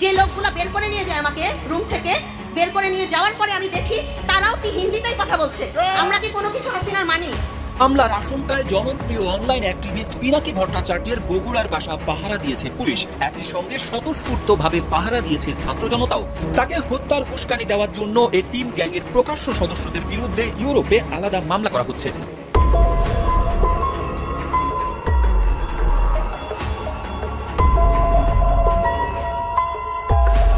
যে লোকগুলা বের করে নিয়ে যায় আমাকে রুম থেকে, বের করে নিয়ে যাওয়ার পরে আমি দেখি তারাও কি হিন্দিতেই কথা বলছে। আমরা কি কোনো কিছু হাসিনার মানি? হামলার আশঙ্কায় জনপ্রিয় অনলাইন অ্যাক্টিভিস্ট পিনাকি ভট্টাচার্যের বগুড়ার বাসা পাহারা দিয়েছে পুলিশ। একই সঙ্গে স্বতঃস্ফূর্তভাবে পাহারা দিয়েছে ছাত্র জনতাও। তাকে হত্যার উস্কানি দেওয়ার জন্য এই টিম গ্যাংয়ের প্রকাশ্য সদস্যদের বিরুদ্ধে ইউরোপে আলাদা মামলা করা হচ্ছে।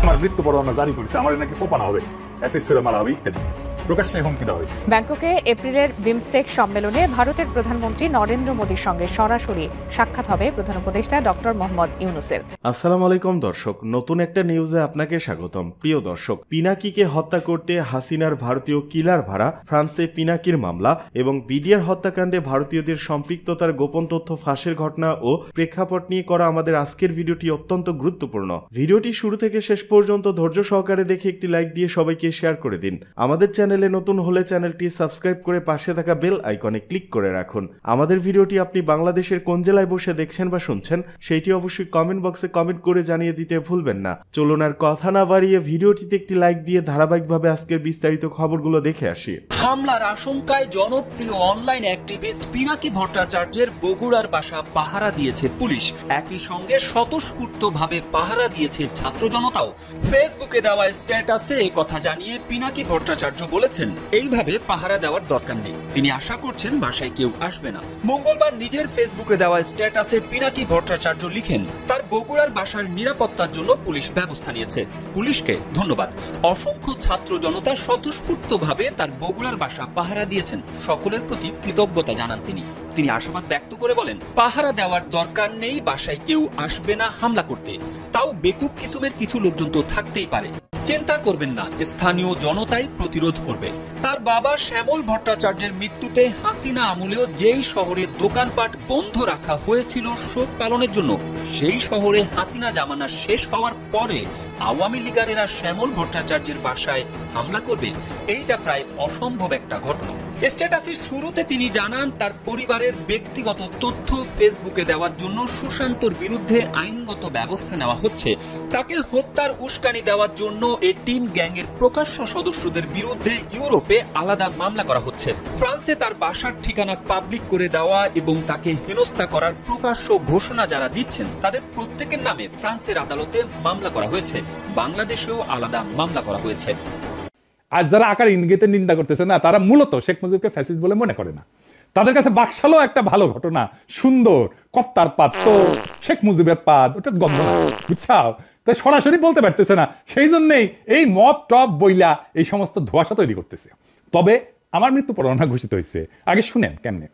আমার মৃত্যু পরোয়ানা জারি করেছে, আমার নাকি কোপানো হবে, অ্যাসিড ছুড়ে মারা হবে ইত্যাদি প্রকাশ্যে হুমকি দেওয়া হয়েছে। ব্যাংককে এপ্রিলের বিমস্টেক সম্মেলনে ভারতের প্রধানমন্ত্রী নরেন্দ্র মোদীর সঙ্গে সরাসরি সাক্ষাৎ হবে প্রধান উপদেষ্টা ডক্টর মোহাম্মদ ইউনূসের। আসসালামু আলাইকুম দর্শক, নতুন একটা নিউজে আপনাকে স্বাগতম। প্রিয় দর্শক, পিনাকিকে হত্যা করতে হাসিনার ভারতীয় কিলার ভাড়া, ফ্রান্সে পিনাকির মামলা এবং বিডিআর হত্যাকাণ্ডে ভারতীয়দের সম্পৃক্ততার গোপন তথ্য ফাঁসের ঘটনা ও প্রেক্ষাপট নিয়ে করা আমাদের আজকের ভিডিওটি অত্যন্ত গুরুত্বপূর্ণ। ভিডিওটি শুরু থেকে শেষ পর্যন্ত ধৈর্য সহকারে দেখে একটি লাইক দিয়ে সবাইকে শেয়ার করে দিন। আমাদের চ্যানেলে নতুন হলে চ্যানেলটি সাবস্ক্রাইব করে পাশে থাকা বেল আইকনে ক্লিক করে রাখুন। আমাদের ভিডিওটি আপনি বাংলাদেশের কোন জেলায় বসে দেখছেন বা শুনছেন সেটি অবশ্যই কমেন্ট বক্সে কমেন্ট করে জানিয়ে দিতে ভুলবেন না। চলুন আর কথা না বাড়িয়ে ভিডিওটিতে একটি লাইক দিয়ে ধারাবাহিকভাবে আজকের বিস্তারিত খবরগুলো দেখে আসি। হামলার আশঙ্কায় জনপ্রিয় অনলাইন অ্যাক্টিভিস্ট পিনাকি ভট্টাচার্যের বগুড়ার বাসা পাহারা দিয়েছে পুলিশ। একই সঙ্গে স্বতঃস্ফূর্তভাবে পাহারা দিয়েছে ছাত্র জনতাও। ফেসবুকে দেওয়া স্ট্যাটাসে এই কথা জানিয়ে পিনাকি ভট্টাচার্য বলেছেন, এইভাবে পাহারা দেওয়ার দরকার নেই। তিনি আশা করছেন বাসায় কেউ আসবে না। মঙ্গলবার নিজের ফেসবুকে দেওয়া স্ট্যাটাসে পিনাকি ভট্টাচার্য লিখেন, তার বগুড়ার বাসার নিরাপত্তার জন্য পুলিশ ব্যবস্থা নিয়েছে। পুলিশকে ধন্যবাদ। অসংখ্য ছাত্র জনতা স্বতঃস্ফূর্তভাবে তার বগুড়ার বাসা পাহারা দিয়েছেন। সকলের প্রতি কৃতজ্ঞতা জানান তিনি। তিনি আশাবাদ ব্যক্ত করে বলেন, পাহারা দেওয়ার দরকার নেই, বাসায় কেউ আসবে না হামলা করতে। তাও বেকুব কিসুমের কিছু লোকজন তো থাকতেই পারে। চিন্তা করবেন না, স্থানীয় জনতাই প্রতিরোধ করবে। তার বাবা শ্যামল ভট্টাচার্যের মৃত্যুতে হাসিনা আমলেও যেই শহরে দোকানপাট বন্ধ রাখা হয়েছিল শোক পালনের জন্য, সেই শহরে হাসিনা জামানা শেষ হওয়ার পরে আওয়ামী লীগারেরা শ্যামল ভট্টাচার্যের বাসায় হামলা করবে, এইটা প্রায় অসম্ভব একটা ঘটনা। স্ট্যাটাসের শুরুতে তিনি জানান, তার পরিবারের ব্যক্তিগত তথ্য ফেসবুকে দেওয়ার জন্য সুশান্তর বিরুদ্ধে আইনগত ব্যবস্থা নেওয়া হচ্ছে। তাকে হত্যার উস্কানি দেওয়ার জন্য এই টিম গ্যাংয়ের প্রকাশ্য সদস্যদের বিরুদ্ধে ইউরোপে আলাদা মামলা করা হচ্ছে। ফ্রান্সে তার বাসার ঠিকানা পাবলিক করে দেওয়া এবং তাকে হেনস্থা করার প্রকাশ্য ঘোষণা যারা দিচ্ছেন তাদের প্রত্যেকের নামে ফ্রান্সের আদালতে মামলা করা হয়েছে। বাংলাদেশেও আলাদা মামলা করা হয়েছে। আজ যারা আকার ইঙ্গিতে নিন্দা করতেছে না, তারা মূলত শেখ মুজিবকে ফ্যাসিস্ট বলে মনে করে না। তাদের কাছে বাকশালও একটা ভালো ঘটনা, সুন্দর কত্তার পাত তো শেখ মুজিবের পাদ, ওটা গন্ধ না, বুঝছাও? তাই সরাসরি বলতে পারতেছে না, সেই জন্যই এই মব টপ বইলা এই সমস্ত ধোঁয়াশা তৈরি করতেছে। তবে আমার মৃত্যু পরোয়ানা ঘোষিত হয়েছে, আগে শুনেন কেমনে।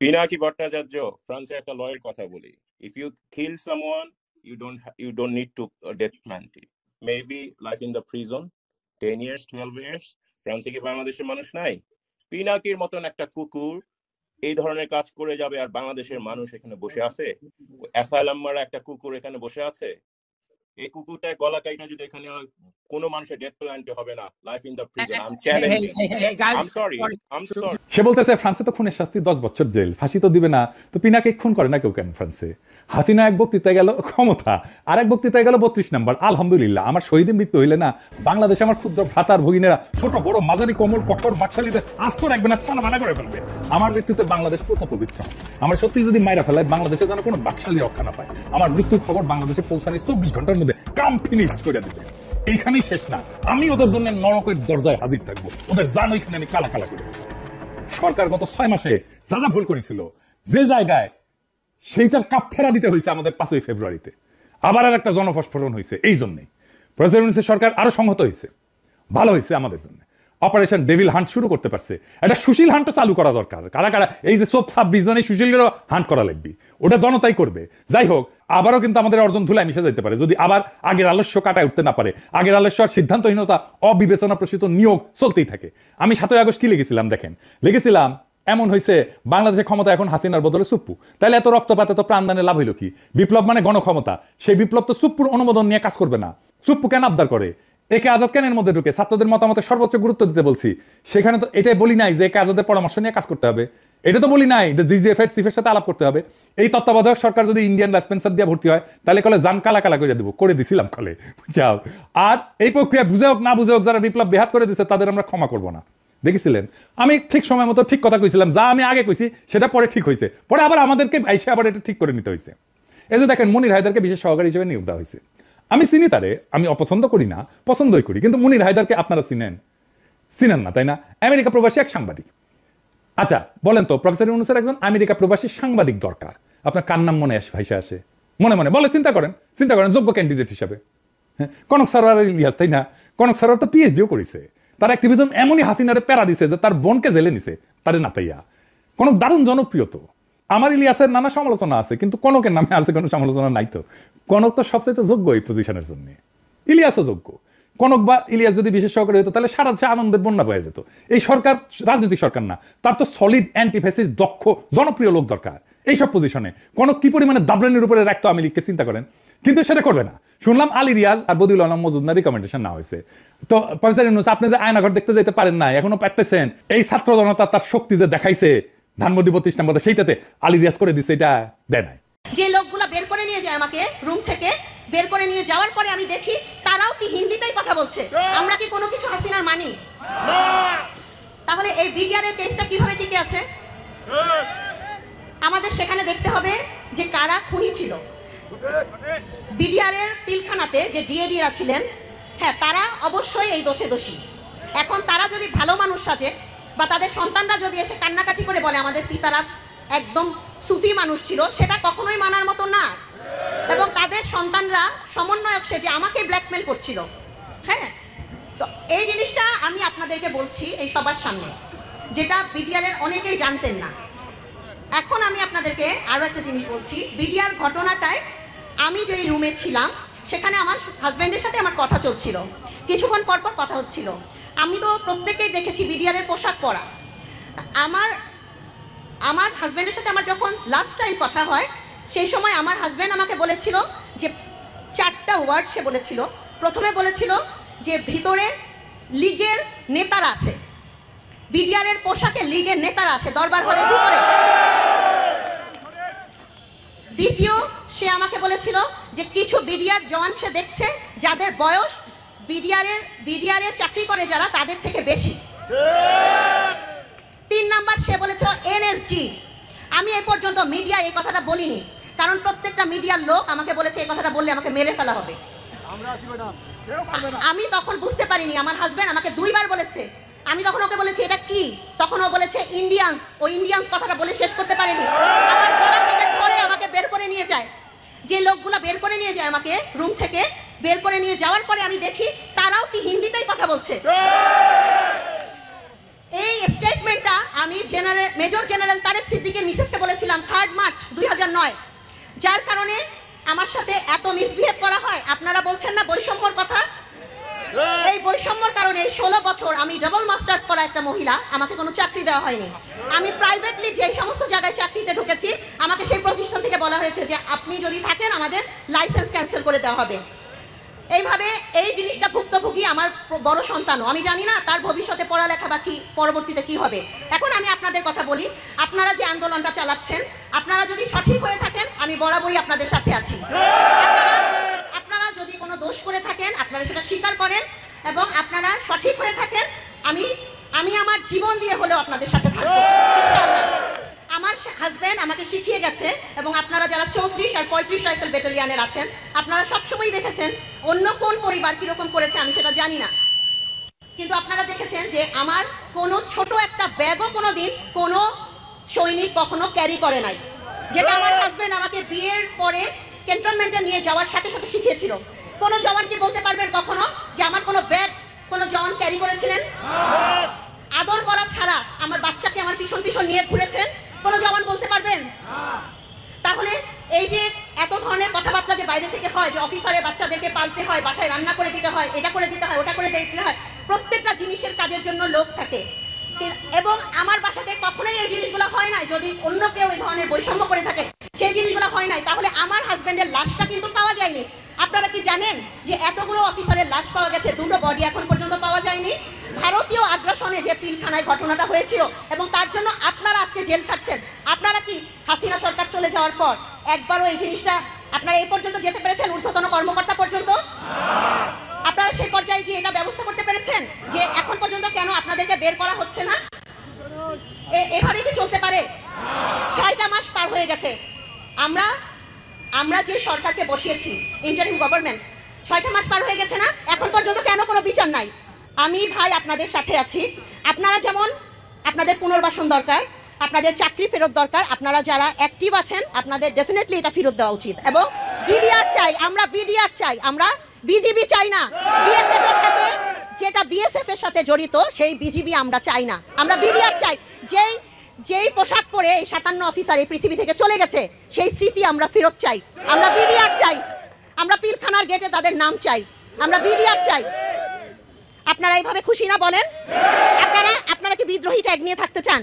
পিনাকি ভট্টাচার্য, ফ্রান্সের একটা লয়ের কথা বলি, if you kill someone you don't need to death penalty, maybe life in the prison 10 years 12 years। ফ্রান্সে কি বাংলাদেশের মানুষ নাই? পিনাকির মতন একটা কুকুর এই ধরনের কাজ করে যাবে আর বাংলাদেশের মানুষ এখানে বসে আছে? অ্যাসাইলাম মারা একটা কুকুর এখানে বসে আছে। এই কুকুরটার গলা কাইটা যদি এখানে কোনো মানুষের ডেথ পেনাল্টি হবে না, life in the prison. I am challenging. I'm sorry. সে বলতেছে ফ্রান্সে তো খুনের শাস্তি 10 বছর জেল, ফাঁসি তো দিবে না, তো পিনাকে খুন করে না কেউ কেন ফ্রান্সে? হাসিনা এক বক্তৃতায় গেল ক্ষমতা, আর এক বক্তৃতায় গেল 32 নম্বর। আলহামদুলিল্লাহ, আমার শহীদের মৃত্যু হইলে না বাংলাদেশে আমার ক্ষুদ্র ভ্রাতার ভগিনেরা ছোট বড় মাঝারি কোমল কঠোর বাকশালীদের আস্ত রাখবে না, সানা মানা করে ফেলবে। আমার মৃত্যুতে বাংলাদেশ পুত পবিত্র। আমার সত্যি যদি মাইরা ফেলায় বাংলাদেশে যেন কোনো বাকশালী রক্ষা না পায়। আমার মৃত্যুর খবর বাংলাদেশে পৌঁছানি 24 ঘন্টার মধ্যে কাম ফিনিশ করে দিবে। এইখানেই শেষ না, আমি ওদের জন্য নরকের দরজায় হাজির থাকবো। ওদের জান ওইখানে আমি কালা কালা করে। সরকার গত 6 মাসে যা যা ভুল করেছিল, যে জায়গায় সেইটার কাপ ফেরা দিতে হয়েছে আমাদের 5ই ফেব্রুয়ারিতে। আবার আর একটা জনফস্ফোরণ হয়েছে। এই জন্যই প্রেসিডেন্সি সরকার আরো সংহত হয়েছে, ভালো হয়েছে আমাদের জন্য। অপারেশন ডেভিল হান্ট শুরু করতে পারছে, একটা সুশীল হান্টও চালু করা দরকার। কারা কারা এই যে সব 26 জন এই সুশীলেরও হান্ট করা লাগবে, ওটা জনতাই করবে। যাই হোক, আবারও কিন্তু আমাদের অর্জন ধুলায় মিশে যেতে পারে যদি আবার আগের আলস্য কাটায় উঠতে না পারে। আগের আলস্য আর সিদ্ধান্তহীনতা, অবিবেচনা প্রসূত নিয়োগ চলতেই থাকে। আমি 7ই আগস্ট কি লিখেছিলাম দেখেন, লিখেছিলাম এমন হয়েছে বাংলাদেশের ক্ষমতা এখন হাসিনার বদলে সুপ্পু। তাহলে এত রক্তপাত এত প্রাণদানে লাভ হইল কি? বিপ্লব মানে গণক্ষমতা, সেই বিপ্লব তো সুপ্পুর অনুমোদন নিয়ে কাজ করবে না। সুপ্পু কেন আবদার করে? একে আজাদ কেন এর মধ্যে ঢুকে? ছাত্রদের মতামতে সর্বোচ্চ গুরুত্ব দিতে বলছি, সেখানে তো এটাই বলি নাই যে একে আজাদের পরামর্শ নিয়ে কাজ করতে হবে। এটা তো বলি নাই যে ডিজিএফআই চিফের সাথে আলাপ করতে হবে। এই তত্ত্বাবধায়ক সরকার যদি ইন্ডিয়ান লাইসেন্সার দিয়ে ভর্তি হয় তাহলে কলে জান কালা কালা করে দেবো, করে দিছিলাম কলে, বুঝাও। আর এই প্রক্রিয়া বুঝে হোক না বুঝে হোক যারা বিপ্লব বেহাত করে দিচ্ছে তাদের আমরা ক্ষমা করবো না। দেখেছিলেন আমি ঠিক সময় মতো ঠিক কথা কইছিলাম, যা আমি আগে কইছি সেটা পরে ঠিক হয়েছে, পরে আবার আমাদেরকে এসে আবার এটা ঠিক করে নিতে হয়েছে। এই যে দেখেন মনির হায়দারকে বিশেষ সহকারী হিসেবে নিয়োগ দেওয়া হয়েছে। আমি চিনি তারে, আমি অপছন্দ করি না, পছন্দই করি, কিন্তু মনির হায়দারকে আপনারা চিনেন না তাই না? আমেরিকা প্রবাসী এক সাংবাদিক। আচ্ছা বলেন তো, প্রফেসর ইউনূসের একজন আমেরিকা প্রবাসী সাংবাদিক দরকার, আপনার কার নাম মনে ভাইসা আসে? মনে মনে বলে চিন্তা করেন যোগ্য ক্যান্ডিডেট হিসাবে। হ্যাঁ, কনক সরোয়ার ইলিয়াস তাই না? কনক সরোয়ার তো পিএইচডিও করেছে, তার অ্যাক্টিভিজম এমনই হাসিনারে প্যারা দিছে যে তার বোনকে জেলে নিছে তারে না পাইয়া। কনক দারুণ জনপ্রিয় তো। আমার ইলিয়াসের নানা সমালোচনা আছে, কিন্তু কনকের নামে আছে কোনো সমালোচনা নাই তো। কনক তো সবচেয়ে যোগ্য এই পজিশনের জন্য, ইলিয়াসও যোগ্য। কনক বা ইলিয়াস যদি বিশেষ সহকারী হতো তাহলে সারা দেশে আনন্দের বন্যা বয়ে যেত। এই সরকার রাজনৈতিক সরকার না, তার তো সলিড অ্যান্টিফ্যাসিস্ট দক্ষ জনপ্রিয় লোক দরকার এইসব পজিশনে। কনক কি পরিমাণে দাবলানির উপরে রাখতো আওয়ামী লীগকে চিন্তা করেন, কিন্তু সেটা করবে না। শুনলাম আলী রিয়াজ আর বদিউল আলম মজুমদার রিকমেন্ডেশন না হয়েছে। তো প্রফেসর ইউনূস আপনি যে আয়নাঘর দেখতে যেতে পারেন না, এখনো পাইতেছেন? এই ছাত্র জনতা তার শক্তি যে দেখাইছে ধানমন্ডি 32 নম্বরে, সেইটাতে আলী রিয়াজ করে দিচ্ছে, এটা দেয় নাই। যে লোকগুলা বের করে নিয়ে যায় আমাকে রুম থেকে, বের করে নিয়ে যাওয়ার পরে আমি দেখি তারাও কি হিন্দিতেই কথা বলছে। আমরা কি কোনো কিছু হাসিনার মানি? তাহলে এই বিডিআরের কেসটা কিভাবে টিকে আছে? আমাদের সেখানে দেখতে হবে যে কারা খুনি ছিল। বিডিআরের পিলখানাতে যে ডিএডিরা ছিলেন, হ্যাঁ তারা অবশ্যই এই দোষে দোষী। এখন তারা যদি ভালো মানুষ সাজে বা তাদের সন্তানরা যদি এসে কান্নাকাটি করে বলে আমাদের পিতারা একদম সুফি মানুষ ছিল, সেটা কখনোই মানার মতো না। এবং তাদের সন্তানরা সমন্বয়ক সেজে আমাকে ব্ল্যাকমেল করছিল। হ্যাঁ, তো এই জিনিসটা আমি আপনাদেরকে বলছি এই সবার সামনে, যেটা বিডিআরের অনেকেই জানতেন না। এখন আমি আপনাদেরকে আরও একটা জিনিস বলছি। বিডিআর ঘটনাটায় আমি যেই রুমে ছিলাম সেখানে আমার হাজব্যান্ডের সাথে আমার কথা চলছিল, কিছুক্ষণ পর পর কথা হচ্ছিল। আমি তো প্রত্যেকেই দেখেছি বিডিআরের পোশাক পরা। আমার হাজব্যান্ডের সাথে আমার যখন লাস্ট টাইম কথা হয় সেই সময় আমার হাজব্যান্ড আমাকে বলেছিল যে 4টা ওয়ার্ড সে বলেছিল। প্রথমে বলেছিল যে ভিতরে লীগের নেতারা আছে, বিডিআরের পোশাকে লীগের নেতারা আছে দরবার হলের ভিতরে। দ্বিতীয় সে আমাকে বলেছিল যে কিছু বিডিআর জওয়ান সে দেখছে যাদের বয়স বিডিআরে চাকরি করে যারা তাদের থেকে বেশি। 3 নাম্বার সে বলেছিল এনএসজি। আমি এই পর্যন্ত মিডিয়া এই কথাটা বলিনি, কারণ প্রত্যেকটা মিডিয়ার লোক আমাকে বলেছে এই কথাটা বললে আমাকে মেরে ফেলা হবে। আমি তখন বুঝতে পারিনি, আমার হাজব্যান্ড আমাকে 2 বার বলেছে। আমি তখন ওকে বলেছি এটা কি, তখন ও বলেছে ইন্ডিয়ান্স। ও ইন্ডিয়ান্স কথাটা বলে শেষ করতে পারেনি, আমার গলা থেকে ধরে আমাকে বের করে নিয়ে যায়। যে লোকগুলা বের করে নিয়ে যায় আমাকে রুম থেকে, বের করে নিয়ে যাওয়ার পরে আমি দেখি তারাও কি হিন্দিতেই কথা বলছে। এই স্টেটমেন্টটা আমি মেজর জেনারেল তারেক সিদ্দিকের মিসেসকে বলেছিলাম 3 মার্চ 2009, যার কারণে আমার সাথে এত মিসবিহেভ করা হয়। আপনারা বলছেন না বৈষম্যর কথা, এই বৈষম্যর কারণে 16 বছর আমি ডাবল মাস্টার্স করা একটা মহিলা, আমাকে কোনো চাকরি দেওয়া হয়নি। আমি প্রাইভেটলি যে সমস্ত জায়গায় চাকরিতে ঢুকেছি আমাকে সেই প্রতিষ্ঠান থেকে বলা হয়েছে যে আপনি যদি থাকেন আমাদের লাইসেন্স ক্যান্সেল করে দেওয়া হবে। এইভাবে এই জিনিসটা ভুক্তভোগী আমার বড় সন্তানও। আমি জানি না তার ভবিষ্যতে পড়ালেখা বা কি পরবর্তীতে কি হবে। এখন আমি আপনাদের কথা বলি, আপনারা যে আন্দোলনটা চালাচ্ছেন, আপনারা যদি সঠিক হয়ে থাকেন আমি বরাবরই আপনাদের সাথে আছি। আপনারা যদি কোনো দোষ করে থাকেন আপনারা সেটা স্বীকার করেন, এবং আপনারা সঠিক হয়ে থাকেন আমি আমার জীবন দিয়ে হলেও আপনাদের সাথে থাকবো ইনশাআল্লাহ। আমার হাজব্যান্ড আমাকে শিখিয়ে গেছে, এবং আপনারা যারা 34 আর 35 রাইফেল ব্যাটালিয়নের আছেন আপনারা সবসময় দেখেছেন অন্য কোন পরিবার কিরকম করেছে আমি সেটা জানি না, কিন্তু আপনারা দেখেছেন যে আমার কোনো ছোট একটা ব্যাগও কোনো দিন কোনো সৈনিক কখনো ক্যারি করে নাই, যেটা আমার হাজব্যান্ড আমাকে বিয়ের পরে ক্যান্টনমেন্টে নিয়ে যাওয়ার সাথে সাথে শিখিয়েছিল। কোনো জওয়ান কি বলতে পারবেন কখনো যে আমার কোনো ব্যাগ কোনো জওয়ান ক্যারি করেছিলেন? আদর করা ছাড়া আমার বাচ্চাকে আমার পিছন পিছন নিয়ে ঘুরেছেন কোনো জওয়ান বলতে পারবেন? তাহলে এই যে এত ধরনের কথাবার্তা যে বাইরে থেকে হয়, যে অফিসারের বাচ্চাদেরকে পালতে হয়, বাসায় রান্না করে দিতে হয়, এটা করে দিতে হয়, ওটা করে দিতে হয়, প্রত্যেকটা জিনিসের কাজের জন্য লোক থাকে, এবং আমার বাসাতে কখনোই এই জিনিসগুলো হয় নাই। যদি অন্য কেউ এই ধরনের বৈষম্য করে থাকে সেই জিনিসগুলো হয় নাই, তাহলে আমার হাজব্যান্ডের লাশটা কিন্তু পাওয়া যায়নি। আপনারা কি জানেন যে এতগুলো অফিসারের লাশ পাওয়া গেছে, 2টো বডি এখন পর্যন্ত পাওয়া যায়নি? ভারতীয় আগ্রাসনে যে পিলখানায় ঘটনাটা হয়েছিল এবং তার জন্য আপনারা আজকে জেল খাটছেন। আপনারা কি হাসিনা সরকার চলে যাওয়ার পর একবারও এই জিনিসটা আপনারা এই পর্যন্ত যেতে পেরেছেন, ঊর্ধ্বতন কর্মকর্তা পর্যন্ত? আপনারা সেই পর্যায়ে গিয়ে এটা ব্যবস্থা করতে পেরেছেন যে এখন পর্যন্ত কেন আপনাদেরকে বের করা হচ্ছে না? এভাবে কি চলতে পারে? 6টা মাস পার হয়ে গেছে। আমরা যে সরকারকে বসিয়েছি, ইন্টারিম গভর্নমেন্ট, 6টা মাস পার হয়ে গেছে না, এখন পর্যন্ত কেন কোনো বিচার নাই? আমি ভাই আপনাদের সাথে আছি। আপনারা যেমন আপনাদের পুনর্বাসন দরকার, আপনাদের চাকরি ফেরত দরকার, আপনারা যারা অ্যাক্টিভ আছেন আপনাদের ডেফিনেটলি এটা ফেরত দেওয়া উচিত। এবং বিডিআর চাই, আমরা বিডিআর চাই, আমরা বিজিবি চাই না। বিএসএফ এর সাথে, যেটা বিএসএফ এর সাথে জড়িত সেই বিজিবি আমরা চাই না, আমরা বিডিআর চাই। যেই পোশাক পরে এই 57 অফিসার এই পৃথিবী থেকে চলে গেছে সেই স্মৃতি আমরা ফেরত চাই, আমরা বিডিআর চাই। আমরা পিলখানার গেটে তাদের নাম চাই, আমরা বিডিআর চাই। আপনারা এইভাবে খুশি না বলেন? আপনারা কি বিদ্রোহী ট্যাগ নিয়ে থাকতে চান?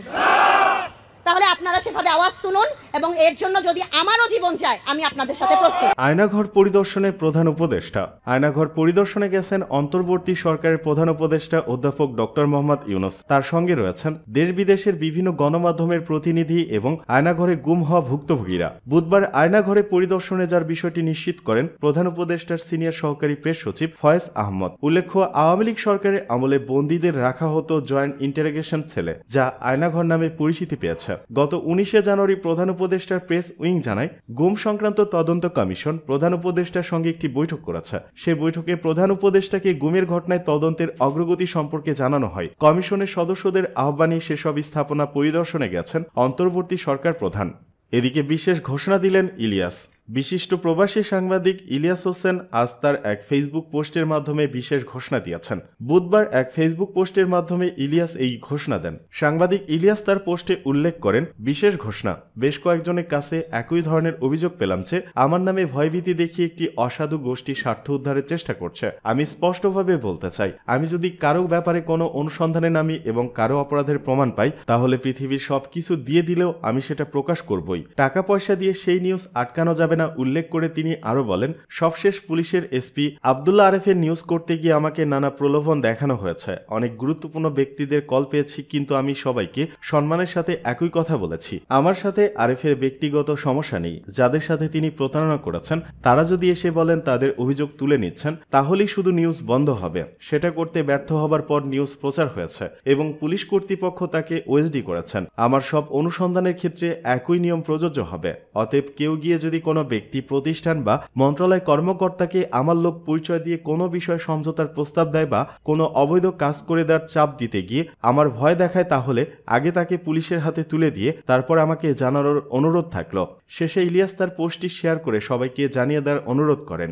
তাহলে আপনারা সেভাবে আওয়াজ তুলুন এবং এর জন্য যদি আমারও জীবন যায় আমি আপনাদের সাথে প্রস্তুত। আয়নাঘর পরিদর্শনে প্রধান উপদেষ্টা। আয়নাঘর পরিদর্শনে গেছেন অন্তর্বর্তী সরকারের প্রধান উপদেষ্টা অধ্যাপক ডক্টর মোহাম্মদ ইউনূস। তার সঙ্গে রয়েছেন দেশ বিদেশের বিভিন্ন গণমাধ্যমের প্রতিনিধি এবং আয়নাঘরে গুম হওয়া ভুক্তভোগীরা। বুধবার আয়নাঘরে পরিদর্শনে যার বিষয়টি নিশ্চিত করেন প্রধান উপদেষ্টার সিনিয়র সহকারী প্রেস সচিব ফয়েজ আহমদ। উল্লেখ্য, আওয়ামী লীগ সরকারের আমলে বন্দীদের রাখা হতো জয়েন্ট ইন্টারোগেশন সেলে, যা আয়নাঘর নামে পরিচিতি পেয়েছে। গত 19শে জানুয়ারি প্রধান উপদেষ্টার প্রেস উইং জানায়, গুম সংক্রান্ত তদন্ত কমিশন প্রধান উপদেষ্টার সঙ্গে একটি বৈঠক করেছে। সে বৈঠকে প্রধান উপদেষ্টাকে গুমের ঘটনায় তদন্তের অগ্রগতি সম্পর্কে জানানো হয়। কমিশনের সদস্যদের আহ্বানে সেসব স্থাপনা পরিদর্শনে গেছেন অন্তর্বর্তী সরকার প্রধান। এদিকে বিশেষ ঘোষণা দিলেন ইলিয়াস। বিশিষ্ট প্রবাসী সাংবাদিক ইলিয়াস হোসেন আজ তার এক ফেসবুক পোস্টের মাধ্যমে বিশেষ ঘোষণা দিয়েছেন। বুধবার এক ফেসবুক পোস্টের মাধ্যমে ইলিয়াস এই ঘোষণা দেন। সাংবাদিক ইলিয়াস তার পোস্টে উল্লেখ করেন, বিশেষ ঘোষণা, বেশ কয়েকজনের কাছে একই ধরনের অভিযোগ পেলাম যে আমার নামে ভয়ভীতি দেখিয়ে একটি অসাধু গোষ্ঠী স্বার্থ উদ্ধারের চেষ্টা করছে। আমি স্পষ্টভাবে বলতে চাই, আমি যদি কারো ব্যাপারে কোনো অনুসন্ধানে নামি এবং কারো অপরাধের প্রমাণ পাই তাহলে পৃথিবীর সবকিছু দিয়ে দিলেও আমি সেটা প্রকাশ করবই। টাকা পয়সা দিয়ে সেই নিউজ আটকানো যাবে না উল্লেখ করে তিনি আরো বলেন, সবশেষ পুলিশের এসপি আব্দুল্লাহ আরেফের নিউজ করতে গিয়ে আমাকে নানা প্রলোভন দেখানো হয়েছে। অনেক গুরুত্বপূর্ণ ব্যক্তিদের কল পেয়েছি, কিন্তু আমি সবাইকে সম্মানের সাথে একই কথা বলেছি। আমার সাথে আরেফের ব্যক্তিগত সমস্যা নেই। যাদের সাথে তিনি প্রতারণা করেছেন তারা যদি এসে বলেন তাদের অভিযোগ তুলে নিচ্ছেন তাহলেই শুধু নিউজ বন্ধ হবে। সেটা করতে ব্যর্থ হবার পর নিউজ প্রচার হয়েছে এবং পুলিশ কর্তৃপক্ষ তাকে ওএসডি করেছেন। আমার সব অনুসন্ধানের ক্ষেত্রে একই নিয়ম প্রযোজ্য হবে। অতএব কেউ গিয়ে যদি কোনো ব্যক্তি, প্রতিষ্ঠান বা মন্ত্রণালয় কর্মকর্তাকে আমার লোক পরিচয় দিয়ে কোনো বিষয়ে সমঝোতার প্রস্তাব দেয় বা কোনো অবৈধ কাজ করে দেওয়ার চাপ দিতে গিয়ে আমার ভয় দেখায় তাহলে আগে তাকে পুলিশের হাতে তুলে দিয়ে তারপর আমাকে জানানোর অনুরোধ থাকলো। শেষে ইলিয়াস তার পোস্টটি শেয়ার করে সবাইকে জানিয়ে দেওয়ার অনুরোধ করেন।